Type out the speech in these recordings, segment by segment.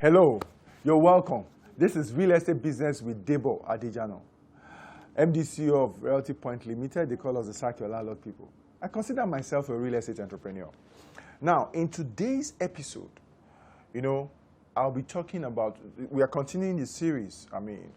Hello, you're welcome. This is Real Estate Business with Debo Adejano, MDC of Realty Point Limited. They call us the Sack Your Landlord people. I consider myself a real estate entrepreneur. Now, in today's episode, I'll be talking about, we are continuing the series,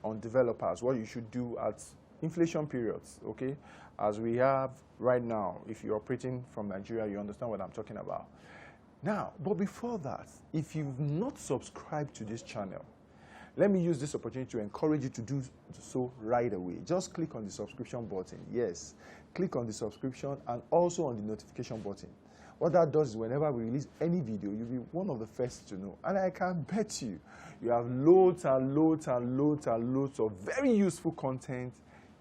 on developers, what you should do at inflation periods, okay? As we have right now, if you're operating from Nigeria, you understand what I'm talking about. Now, but before that, if you've not subscribed to this channel, let me use this opportunity to encourage you to do so right away. Just click on the subscription button. Yes, click on the subscription and also on the notification button. What that does is whenever we release any video, you'll be one of the first to know. And I can bet you have loads and loads and loads and loads of very useful content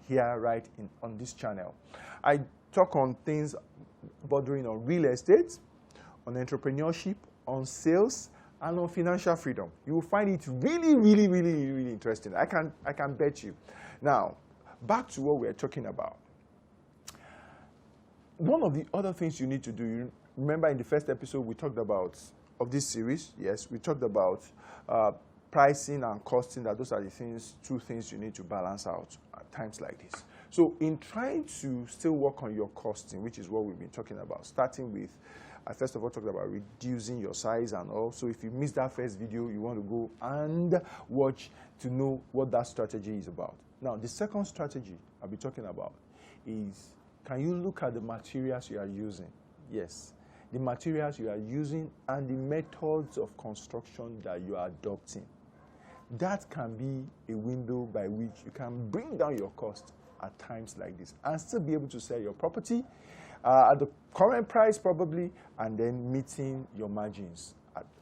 here right on this channel. I talk on things bordering on real estate, on entrepreneurship, on sales, and on financial freedom. You will find it really, really, really, really interesting. I can bet you. Now, back to what we're talking about. One of the other things you need to do, you remember in the first episode we talked about, of this series, yes, we talked about pricing and costing, that those are the two things you need to balance out at times like this. So in trying to still work on your costing, which is what we've been talking about, starting with, I first of all talked about reducing your size, and also if you missed that first video, you want to go and watch to know what that strategy is about. Now, the second strategy I'll be talking about is, can you look at the materials you are using? Yes, the materials you are using and the methods of construction that you are adopting. That can be a window by which you can bring down your cost at times like this and still be able to sell your property at the current price probably, and then meeting your margins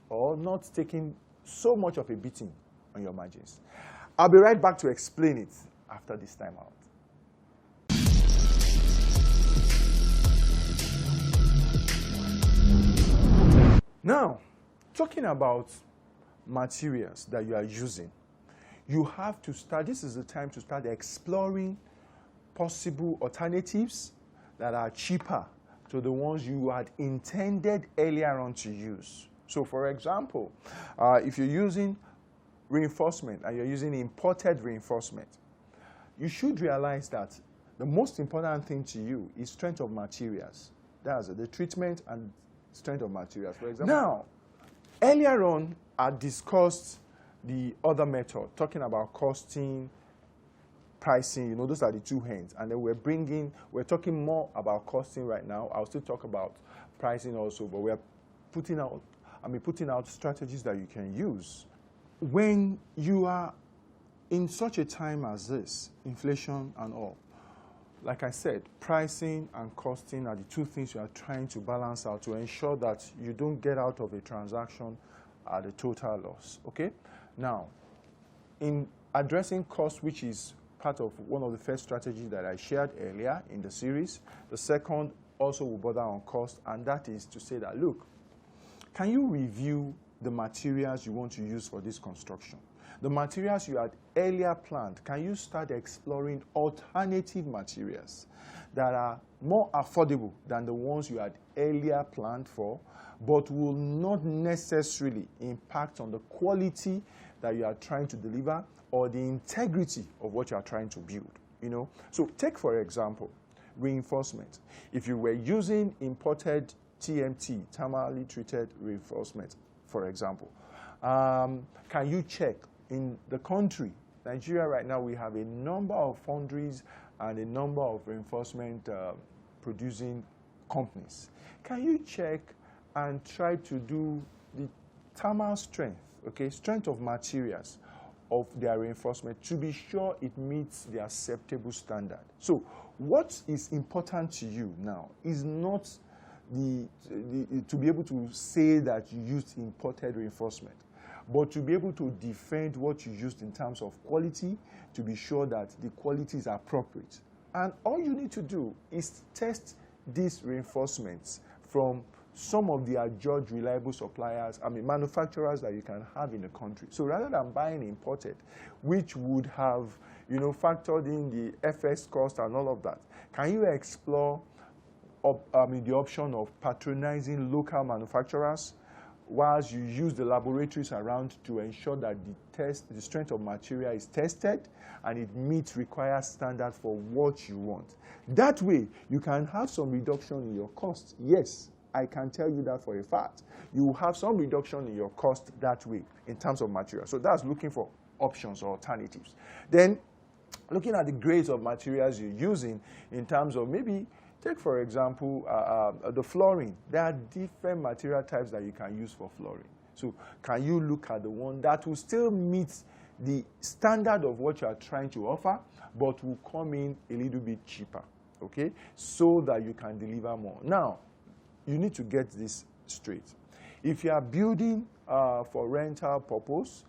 or not taking so much of a beating on your margins. I'll be right back to explain it after this time out. Now, talking about materials that you are using, you have to start, this is the time to start exploring possible alternatives that are cheaper to the ones you had intended earlier on to use. So for example, if you're using reinforcement and you're using imported reinforcement, you should realize that the most important thing to you is strength of materials. That's the treatment and strength of materials, for example. Now, earlier on, I discussed the other method, talking about costing, pricing, those are the two hands. And then we're talking more about costing right now. I'll still talk about pricing also, but we're putting out strategies that you can use. When you are in such a time as this, inflation and all, like I said, pricing and costing are the two things you are trying to balance out to ensure that you don't get out of a transaction at a total loss, okay? Now, in addressing cost, which is part of one of the first strategies that I shared earlier in the series, the second also will border on cost, and that is to say that, look, can you review the materials you want to use for this construction? The materials you had earlier planned, can you start exploring alternative materials that are more affordable than the ones you had earlier planned for, but will not necessarily impact on the quality that you are trying to deliver or the integrity of what you are trying to build, So take, for example, reinforcement. If you were using imported TMT, thermally treated reinforcement, for example, can you check in the country, Nigeria right now, we have a number of foundries and a number of reinforcement producing companies. Can you check and try to do the thermal strength, strength of materials of their reinforcement to be sure it meets the acceptable standard? So what is important to you now is not to be able to say that you used imported reinforcement, but to be able to defend what you used in terms of quality, to be sure that the quality is appropriate. And all you need to do is test these reinforcements from some of the adjudged reliable suppliers, manufacturers that you can have in the country. So rather than buying imported, which would have, factored in the FX cost and all of that, can you explore the option of patronizing local manufacturers whilst you use the laboratories around to ensure that the strength of material is tested and it meets required standards for what you want. That way, you can have some reduction in your cost. Yes, I can tell you that for a fact. You will have some reduction in your cost that way in terms of material. So that's looking for options or alternatives. Then, looking at the grades of materials you're using in terms of maybe, take for example, the flooring. There are different material types that you can use for flooring. So can you look at the one that will still meet the standard of what you are trying to offer, but will come in a little bit cheaper, okay, so that you can deliver more. Now, you need to get this straight. If you are building for rental purpose,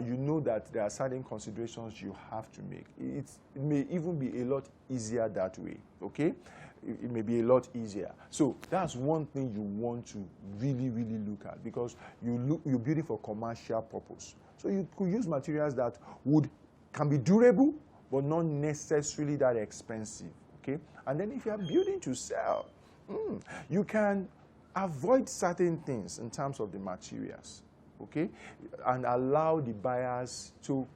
you know that there are certain considerations you have to make. It may even be a lot easier that way, okay? It may be a lot easier. So that's one thing you want to really, really look at, because you're building for commercial purpose. So you could use materials that can be durable, but not necessarily that expensive, okay? And then if you are building to sell, you can avoid certain things in terms of the materials, okay? And allow the buyers to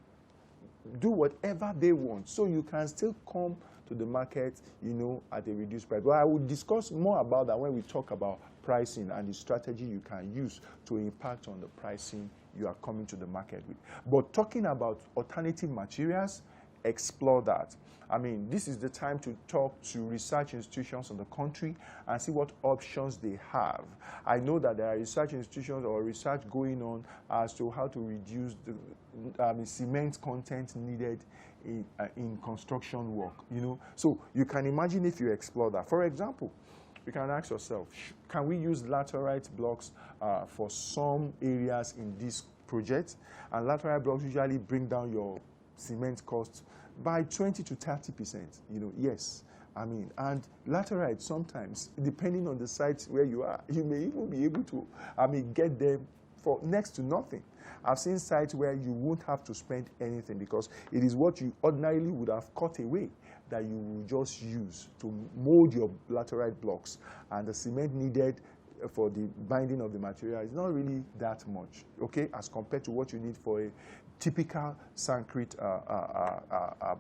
do whatever they want, so you can still come to the market, you know, at a reduced price. But I will discuss more about that when we talk about pricing and the strategy you can use to impact on the pricing you are coming to the market with. But talking about alternative materials, explore that. I mean, this is the time to talk to research institutions in the country and see what options they have. I know that there are research institutions or research going on as to how to reduce the cement content needed in construction work, you know. So you can imagine if you explore that. For example, you can ask yourself, can we use laterite blocks for some areas in this project? And laterite blocks usually bring down your cement costs by 20 to 30%, you know. Yes, I mean, and laterite sometimes, depending on the site where you are, you may even be able to, get them for next to nothing. I've seen sites where you won't have to spend anything because it is what you ordinarily would have cut away that you will just use to mold your laterite blocks, and the cement needed for the binding of the material is not really that much, okay, as compared to what you need for a typical concrete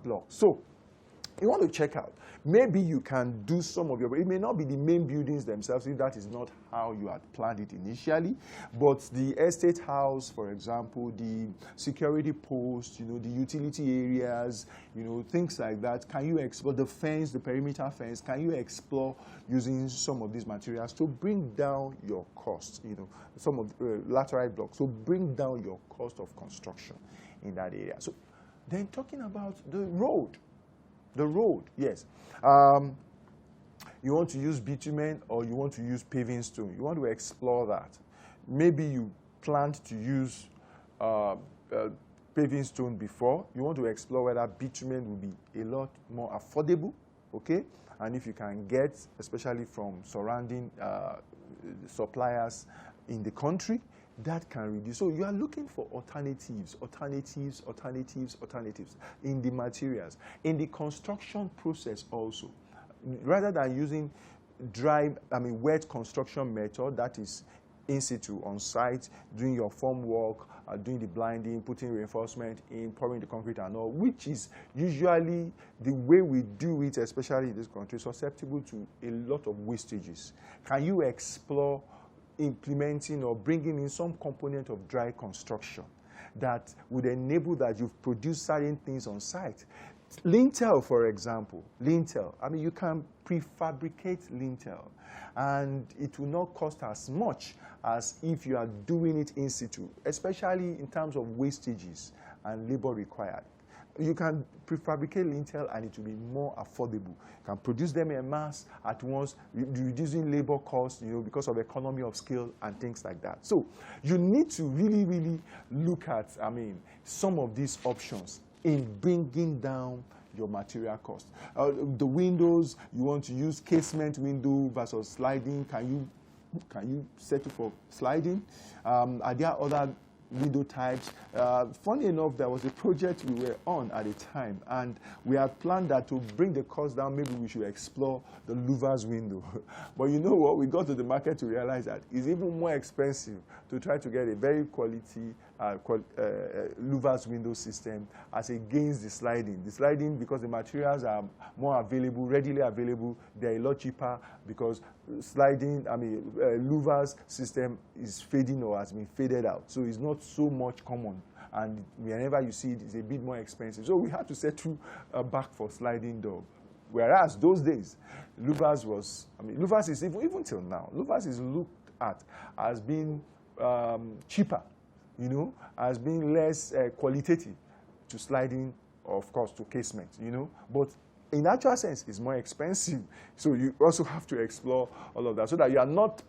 block. So you want to check out. Maybe you can do some of your, it may not be the main buildings themselves if that is not how you had planned it initially, but the estate house, for example, the security post, you know, the utility areas, you know, things like that. Can you explore the fence, the perimeter fence? Can you explore using some of these materials to bring down your cost, you know, some of the laterite blocks, so bring down your cost of construction in that area. So then talking about the road. The road, yes. You want to use bitumen or you want to use paving stone. You want to explore that. Maybe you planned to use paving stone before. You want to explore whether bitumen will be a lot more affordable, okay? And if you can get, especially from surrounding suppliers in the country, that can reduce. So you are looking for alternatives in the materials, in the construction process also. Rather than using wet construction method, that is in situ, on site, doing your form work, doing the blinding, putting reinforcement in, pouring the concrete and all, which is usually the way we do it, especially in this country, susceptible to a lot of wastages. Can you explore implementing or bringing in some component of dry construction that would enable that you've produced certain things on site? Lintel, for example, lintel. I mean, you can prefabricate lintel, and it will not cost as much as if you are doing it in situ, especially in terms of wastages and labor required. You can prefabricate lintel and it will be more affordable. You can produce them en mass at once, reducing labor costs, you know, because of economy of scale and things like that. So you need to really, really look at, some of these options in bringing down your material cost. The windows, you want to use casement window versus sliding. Can you settle for sliding? Are there other window types. Funny enough, there was a project we were on at the time, and we had planned that to bring the cost down, maybe we should explore the louvers window. But you know what? We got to the market to realize that it's even more expensive to try to get a very quality louvers window system as against the sliding. The sliding, because the materials are more available, readily available, they're a lot cheaper, because sliding, louvers system is fading or has been faded out. So it's not so much common. And whenever you see it, it's a bit more expensive. So we had to settle back for sliding door. Whereas those days, louvers was, louvers is even till now, louvers is looked at as being cheaper, you know, as being less qualitative to sliding, of course, to casement, you know. But in actual sense, it's more expensive. So you also have to explore all of that so that you are not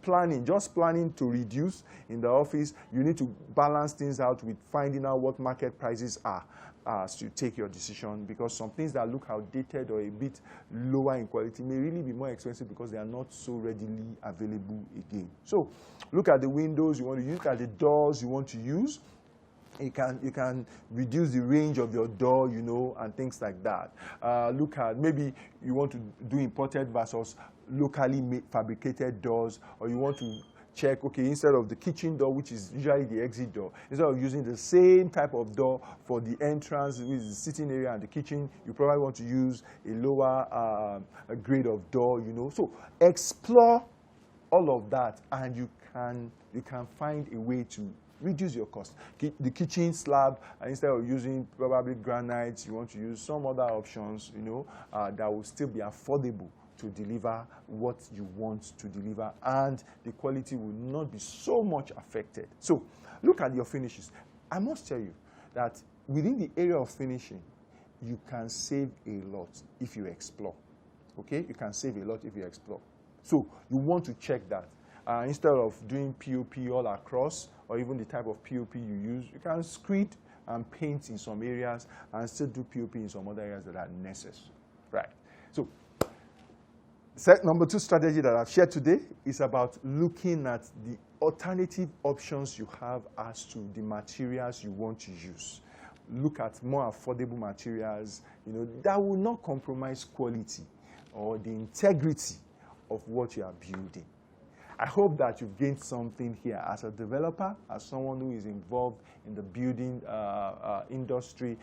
just planning to reduce in the office. You need to balance things out with finding out what market prices are as you take your decision, because some things that look outdated or a bit lower in quality may really be more expensive because they are not so readily available again. So look at the windows you want to use, look at the doors you want to use. You can reduce the range of your door, you know, and things like that. Look at, maybe you want to do imported versus locally made, fabricated doors, or you want to check, okay, instead of the kitchen door, which is usually the exit door, instead of using the same type of door for the entrance, which is the sitting area and the kitchen, you probably want to use a lower grade of door, you know. So explore all of that, and you can find a way to reduce your cost. The kitchen slab, instead of using probably granite, you want to use some other options, you know, that will still be affordable to deliver what you want to deliver, and the quality will not be so much affected. So look at your finishes. I must tell you that within the area of finishing, you can save a lot if you explore. Okay? You can save a lot if you explore. So you want to check that. Instead of doing POP all across, or even the type of POP you use, you can screed and paint in some areas and still do POP in some other areas that are necessary. Right. So number 2 strategy that I've shared today is about looking at the alternative options you have as to the materials you want to use. Look at more affordable materials, you know, that will not compromise quality or the integrity of what you are building. I hope that you've gained something here as a developer, as someone who is involved in the building industry,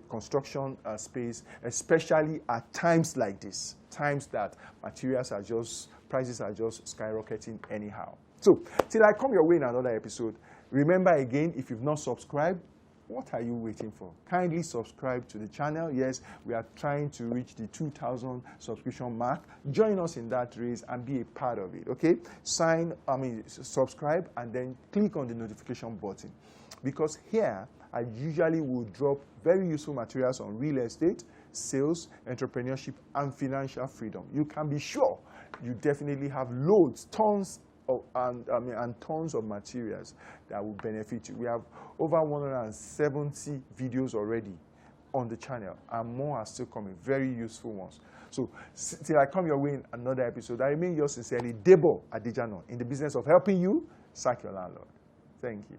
construction space, especially at times like this, times that prices are just skyrocketing anyhow. So, till I come your way in another episode, remember again, if you've not subscribed, what are you waiting for? Kindly subscribe to the channel. Yes, we are trying to reach the 2,000 subscription mark. Join us in that race and be a part of it, okay? Subscribe and then click on the notification button. Because here, I usually will drop very useful materials on real estate, sales, entrepreneurship, and financial freedom. You can be sure you definitely have loads, tons of materials that will benefit you. We have over 170 videos already on the channel, and more are still coming, very useful ones. So till I come your way in another episode, I remain yours sincerely, Debo Adejano, in the business of helping you sack your landlord. Thank you.